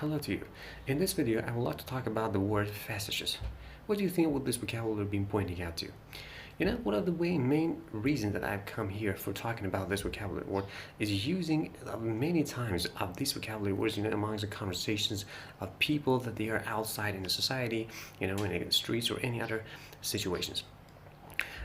Hello to you. In this video, I would like to talk about the word facetious. What do you think would this vocabulary be pointing out to? One of the main reasons that I've come here for talking about this vocabulary word is using many times of these vocabulary words, amongst the conversations of people that they are outside in the society, in the streets or any other situations.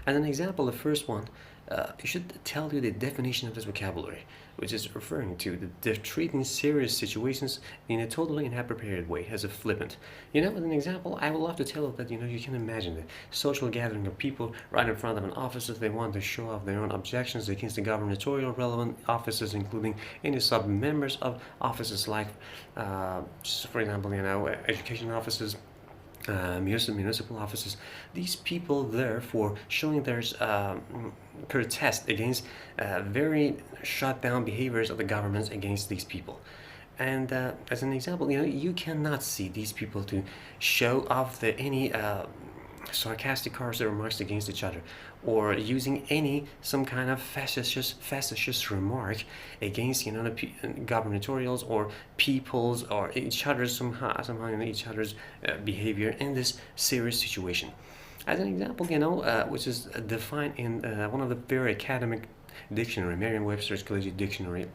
As an example, the first one, it should tell you the definition of this vocabulary, which is referring to the treating serious situations in a totally inappropriate way, as a flippant. As an example, I would love to tell you that, you can imagine the social gathering of people right in front of an office if they want to show off their own objections against the gubernatorial relevant offices, including any sub-members of offices like, for example, education offices, municipal offices. These people therefore showing their protest against very shut down behaviors of the governments against these people. And as an example, you cannot see these people to show off any sarcastic harsh remarks against each other, or using some kind of facetious remark against the gubernatorials or peoples or each other's somehow each other's behavior in this serious situation. As an example, which is defined in one of the very academic dictionary, Merriam-Webster's Collegiate Dictionary.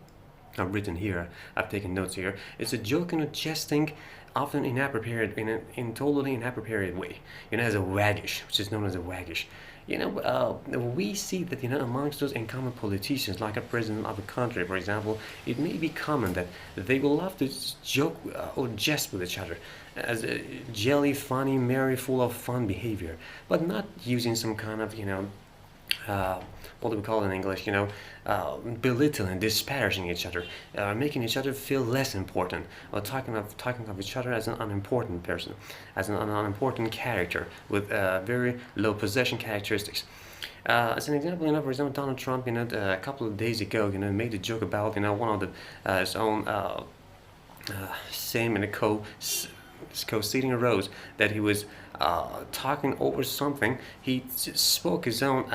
I've written here, I've taken notes here. It's a joking or jesting, often inappropriate, in totally inappropriate way, as a waggish, which is known as a waggish. We see that, amongst those incumbent politicians, like a president of a country, for example, it may be common that they will love to joke or jest with each other as a jelly, funny, merry, full of fun behavior, but not using some kind of, what do we call it in English, belittling, disparaging each other, making each other feel less important, or talking of each other as an unimportant person, as an unimportant character with very low possession characteristics. As an example, for example, Donald Trump, a couple of days ago, made a joke about, one of his own same in a co-seating rows, that he was talking over something. He spoke his own,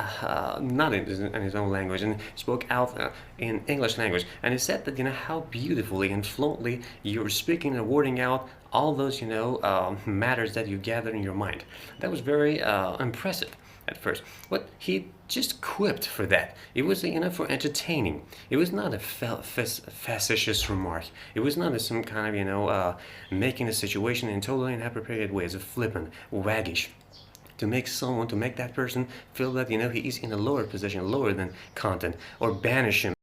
not in his own language, and spoke out in English language. And he said that, how beautifully and fluently you were speaking and wording out all those, matters that you gathered in your mind. That was very impressive at first, but he just quipped for that. It was, for entertaining. It was not a facetious remark. It was not some kind of, making a situation in totally inappropriate ways, a flippant, waggish, to make that person feel that, he is in a lower position, lower than content, or banish him.